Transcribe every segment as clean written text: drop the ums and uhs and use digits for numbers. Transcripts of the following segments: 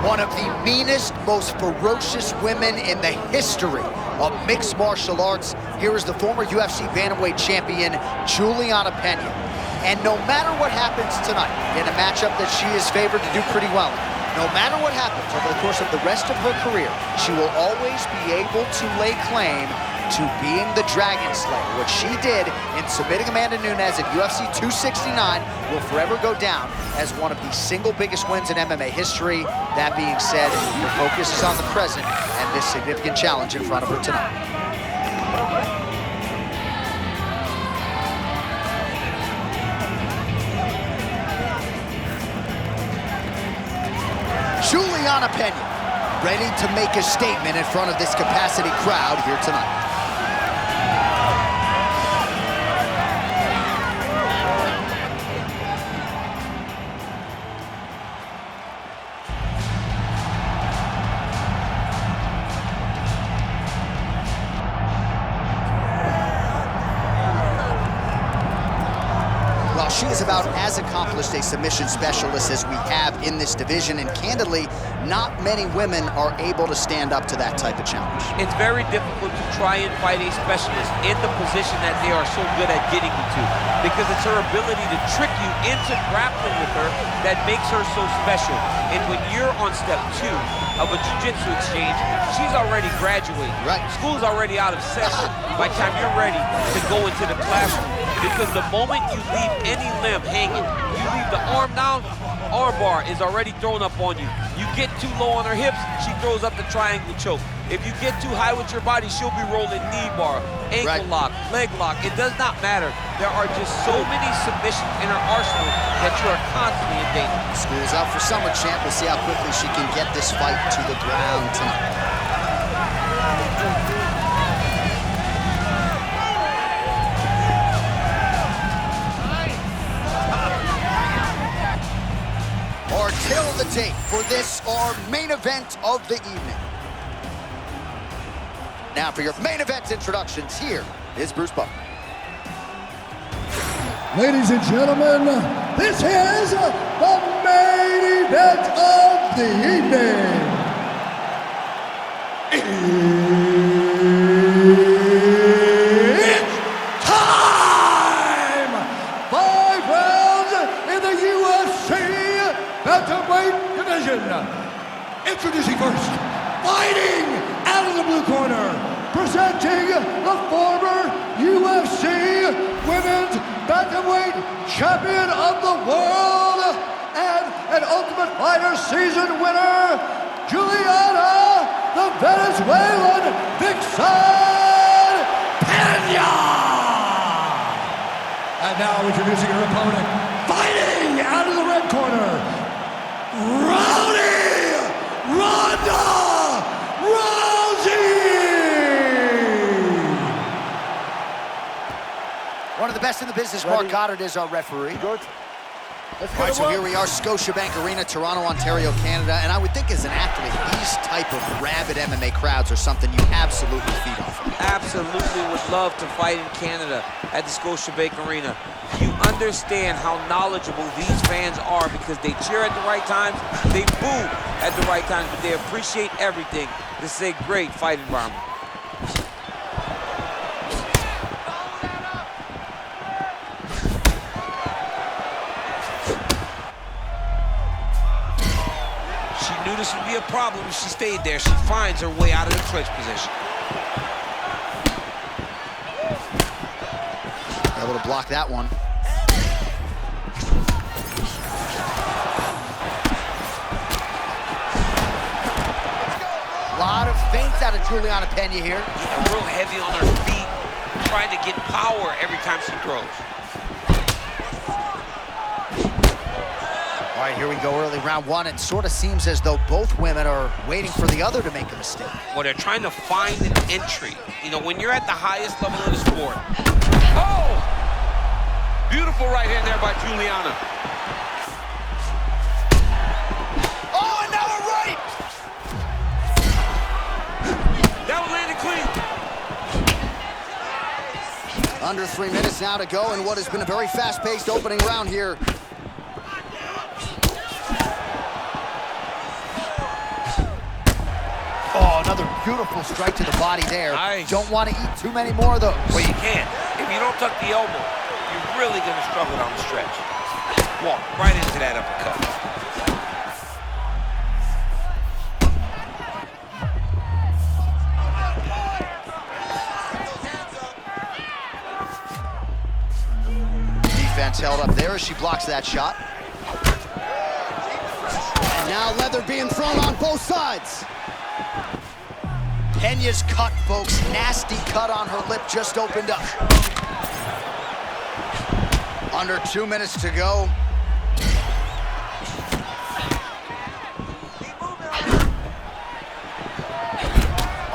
One of the meanest, most ferocious women in the history of mixed martial arts. Here is the former UFC bantamweight champion, Julianna Pena. And no matter what happens tonight, in a matchup that she is favored to do pretty well in, no matter what happens over the course of the rest of her career, she will always be able to lay claim to being the Dragon Slayer. What she did in submitting Amanda Nunes at UFC 269 will forever go down as one of the single biggest wins in MMA history. That being said, her focus is on the present and this significant challenge in front of her tonight. Julianna Pena, ready to make a statement in front of this capacity crowd here tonight. Well, she is about as accomplished a submission specialist as we have in this division, and candidly, not many women are able to stand up to that type of challenge. It's very difficult to try and fight a specialist in the position that they are so good at getting you to, because it's her ability to trick you into grappling with her that makes her so special. And when you're on step 2 of a jiu-jitsu exchange, she's already graduated. Right. School's already out of session by the time you're ready to go into the classroom. Because the moment you leave any limb hanging, you leave the arm down, arm bar is already thrown up on you. You get too low on her hips, she throws up the triangle choke. If you get too high with your body, she'll be rolling knee bar, ankle lock, leg lock. It does not matter. There are just so many submissions in her arsenal that you are constantly in danger. School's out for summer champ. We'll see how quickly she can get this fight to the ground tonight. Till the tape for this, our main event of the evening. Now for your main event introductions, here is Bruce Buffer. Ladies and gentlemen, this is the main event of the evening. It's time! 5 rounds in the UFC bantamweight division. Introducing first, fighting out of the blue corner, presenting the former UFC Women's Bantamweight Champion of the World and an Ultimate Fighter season winner, Julianna, the Venezuelan Vixen Pena. And now introducing her opponent, fighting out of the red corner, Rousey! One of the best in the business, Mark Goddard, is our referee. Good. All right, so here we are, Scotiabank Arena, Toronto, Ontario, Canada. And I would think as an athlete, these type of rabid MMA crowds are something you absolutely feed off of. Absolutely would love to fight in Canada at the Scotiabank Arena. You understand how knowledgeable these fans are because they cheer at the right times, they boo at the right times, but they appreciate everything. This is a great fight environment. She knew this would be a problem if she stayed there. She finds her way out of the clinch position. Able to block that one. A lot of feints out of Julianna Pena here. Yeah, real heavy on her feet, trying to get power every time she throws. All right, here we go, early round 1. It sort of seems as though both women are waiting for the other to make a mistake. Well, they're trying to find an entry. You know, when you're at the highest level of the sport. Oh! Beautiful right hand there by Julianna. Oh, another right! That was landed clean. Under 3 minutes now to go in what has been a very fast-paced opening round here. another beautiful strike to the body there. Nice. Don't want to eat too many more of those. Well, you can't. If you don't tuck the elbow, you're really going to struggle down the stretch. Walk right into that uppercut. Defense held up there as she blocks that shot. And now leather being thrown on both sides. Pena's cut, folks. Nasty cut on her lip just opened up. Under 2 minutes to go.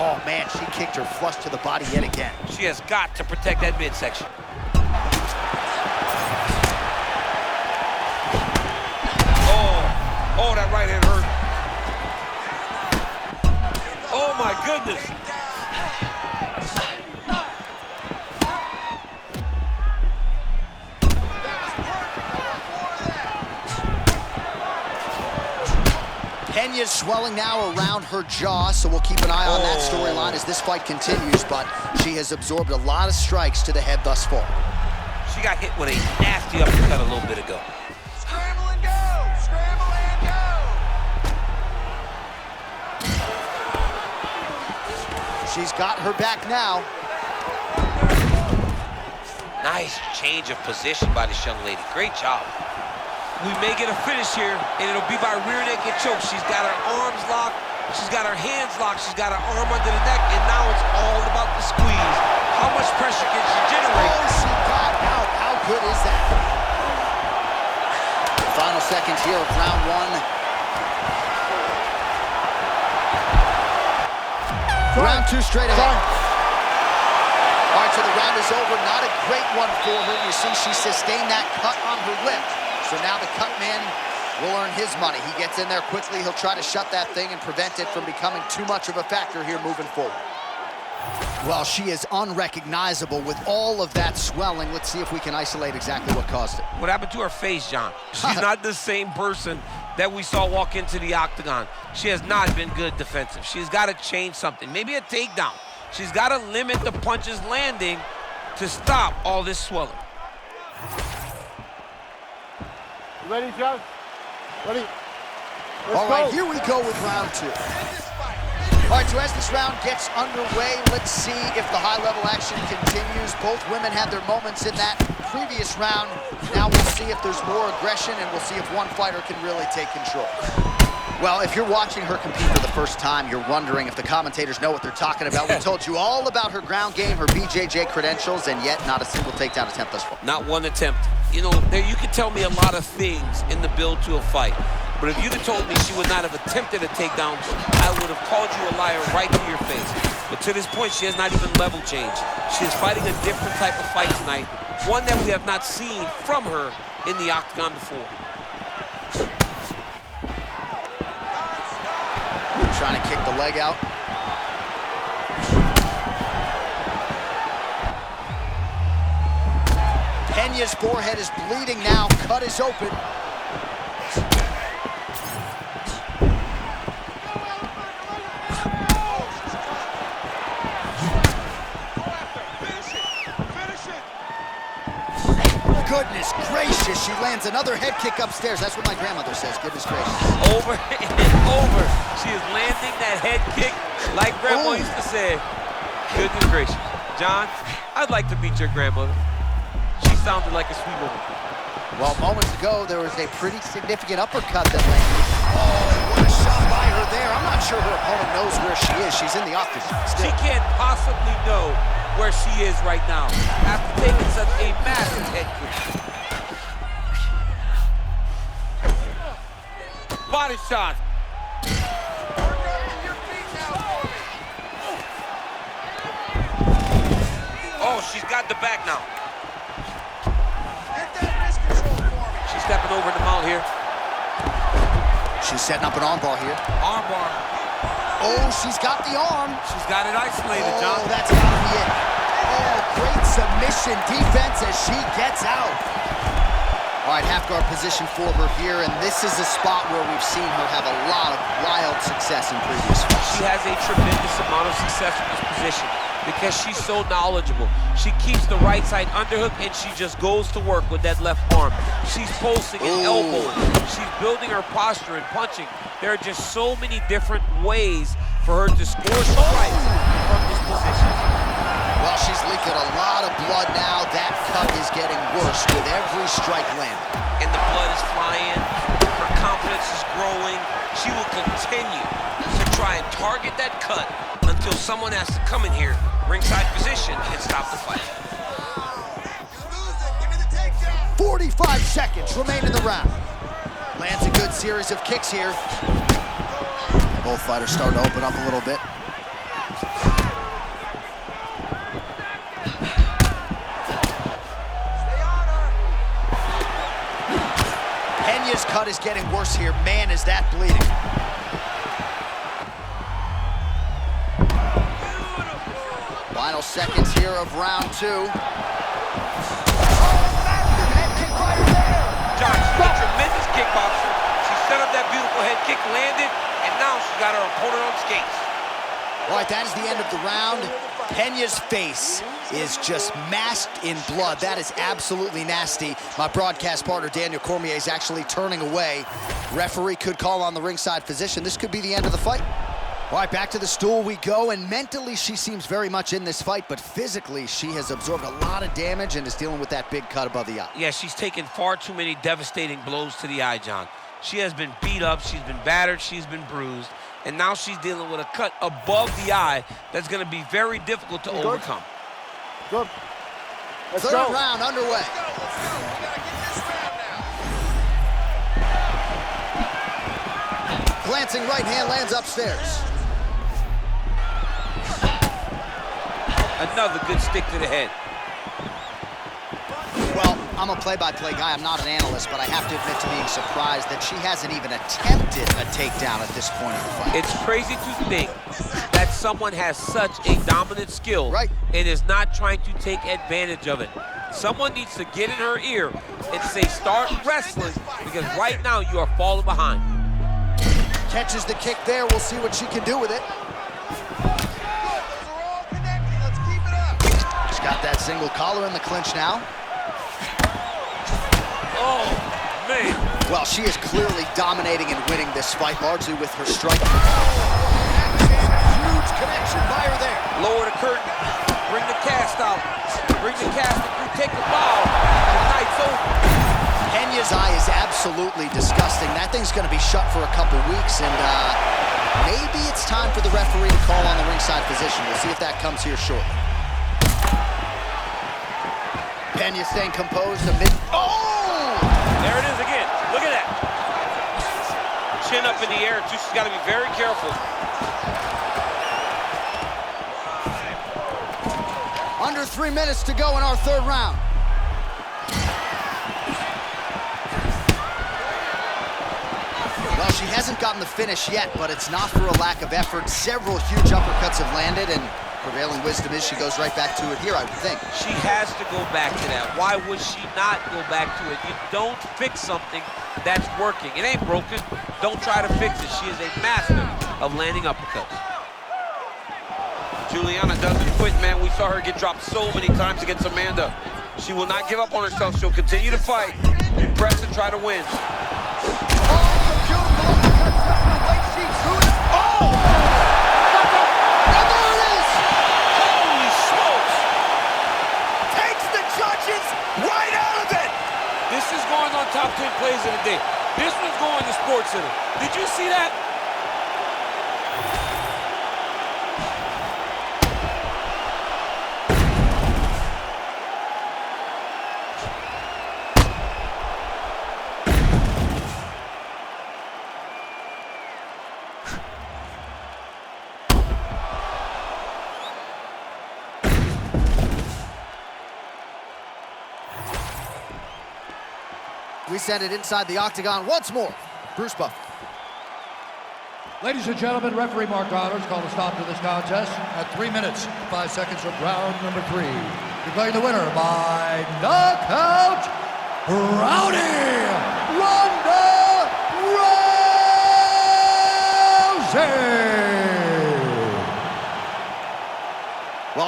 Oh, man, she kicked her flush to the body yet again. She has got to protect that midsection. Oh, that right hand hurt. Oh, my goodness. Pena's swelling now around her jaw, so we'll keep an eye on that storyline as this fight continues, but she has absorbed a lot of strikes to the head thus far. She got hit with a nasty uppercut a little bit ago. Scramble and go! Scramble and go! She's got her back now. Nice change of position by this young lady. Great job. We may get a finish here, and it'll be by rear naked choke. She's got her arms locked, she's got her hands locked, she's got her arm under the neck, and now it's all about the squeeze. How much pressure can she generate? Oh, she got out. How good is that? Final seconds here of round one. Round two straight ahead. All right, so the round is over. Not a great one for her. You see, she sustained that cut on her lip. So now the cut man will earn his money. He gets in there quickly. He'll try to shut that thing and prevent it from becoming too much of a factor here moving forward. Well, she is unrecognizable with all of that swelling. Let's see if we can isolate exactly what caused it. What happened to her face, John? She's not the same person that we saw walk into the octagon. She has not been good defensive. She's got to change something. Maybe a takedown. She's got to limit the punches landing to stop all this swelling. Ready, John? Ready? All right, here we go with round two. All right, so as this round gets underway, let's see if the high-level action continues. Both women had their moments in that previous round. Now we'll see if there's more aggression, and we'll see if one fighter can really take control. Well, if you're watching her compete for the first time, you're wondering if the commentators know what they're talking about. We told you all about her ground game, her BJJ credentials, and yet not a single takedown attempt thus far. Not one attempt. You know, you can tell me a lot of things in the build to a fight, but if you'd have told me she would not have attempted a takedown, I would have called you a liar right to your face. But to this point, she has not even level changed. She is fighting a different type of fight tonight, one that we have not seen from her in the octagon before. Trying to kick the leg out. Pena's forehead is bleeding now. Cut is open. Goodness gracious, she lands another head kick upstairs. That's what my grandmother says, goodness gracious. Over and over. She is landing that head kick like Grandma used to say. Goodness gracious. John, I'd like to meet your grandmother. She sounded like a sweet woman. Well, moments ago, there was a pretty significant uppercut that landed. Oh, what a shot by her there. I'm not sure her opponent knows where she is. She's in the octagon still. She can't possibly know where she is right now after taking such a massive head kick. Body shot. Oh, she's got the back now. She's stepping over the mount here. She's setting up an armbar here. Armbar. Oh, she's got the arm. She's got it isolated, John. Oh, that's gotta be it. Oh, great submission defense as she gets out. All right, half guard position for her here, and this is a spot where we've seen her have a lot of wild success in previous fights. She has a tremendous amount of success in this position because she's so knowledgeable. She keeps the right side underhook, and she just goes to work with that left arm. She's pulsing and elbowing. She's building her posture and punching. There are just so many different ways for her to score strikes from this position. Well, she's leaking a lot of blood now. That cut is getting worse with every strike landed. And the blood is flying. Her confidence is growing. She will continue to try and target that cut until someone has to come in here, ringside position, and stop the fight. 45 seconds remain in the round. Lands a good series of kicks here. Both fighters starting to open up a little bit. Pena's cut is getting worse here. Man, is that bleeding. Final seconds here of round 2. John, she's a tremendous kickboxer. She set up that beautiful head kick, landed, and now she's got her opponent on skates. All right, that is the end of the round. Pena's face is just masked in blood. That is absolutely nasty. My broadcast partner, Daniel Cormier, is actually turning away. Referee could call on the ringside physician. This could be the end of the fight. All right, back to the stool we go, and mentally she seems very much in this fight, but physically she has absorbed a lot of damage and is dealing with that big cut above the eye. Yeah, she's taken far too many devastating blows to the eye, John. She has been beat up, she's been battered, she's been bruised, and now she's dealing with a cut above the eye that's going to be very difficult to overcome. Good. Let's Third go. round underway. Glancing right hand lands upstairs. Another good stick to the head. Well, I'm a play-by-play guy. I'm not an analyst, but I have to admit to being surprised that she hasn't even attempted a takedown at this point in the fight. It's crazy to think that someone has such a dominant skill and is not trying to take advantage of it. Someone needs to get in her ear and say, start wrestling, because right now you are falling behind. Catches the kick there. We'll see what she can do with it. She's got that single collar in the clinch now. Oh, man. Well, she is clearly dominating and winning this fight, largely with her striking. Huge connection by her there. Lower the curtain. Bring the cast out. Bring the casting through. Take the bow. The night's over. Pena's eye is absolutely disgusting. That thing's going to be shut for a couple weeks, and maybe it's time for the referee to call on the ringside physician. We'll see if that comes here shortly. Pena staying composed amid... Oh! There it is again. Look at that. Chin up in the air, too. She's got to be very careful. Under 3 minutes to go in our third round. Well, she hasn't gotten the finish yet, but it's not for a lack of effort. Several huge uppercuts have landed, and prevailing wisdom is she goes right back to it here, I would think. She has to go back to that. Why would she not go back to it? You don't fix something that's working. It ain't broken. Don't try to fix it. She is a master of landing uppercuts. Julianna doesn't quit, man. We saw her get dropped so many times against Amanda. She will not give up on herself. She'll continue to fight, press and try to win. This is going on top 10 plays of the day. This one's going to Sports Center. Did you see that? We send it inside the octagon once more. Bruce Buffer. Ladies and gentlemen, referee Mark Rollins called a stop to this contest at 3 minutes, 5 seconds of round number 3. Declaring the winner by knockout, Rowdy!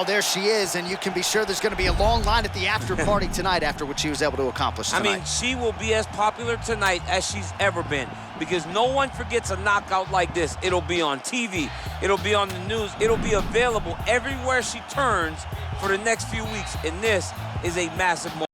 Well, there she is, and you can be sure there's going to be a long line at the after party tonight after what she was able to accomplish tonight. I mean, she will be as popular tonight as she's ever been, because no one forgets a knockout like this. It'll be on TV. It'll be on the news. It'll be available everywhere she turns for the next few weeks, and this is a massive moment.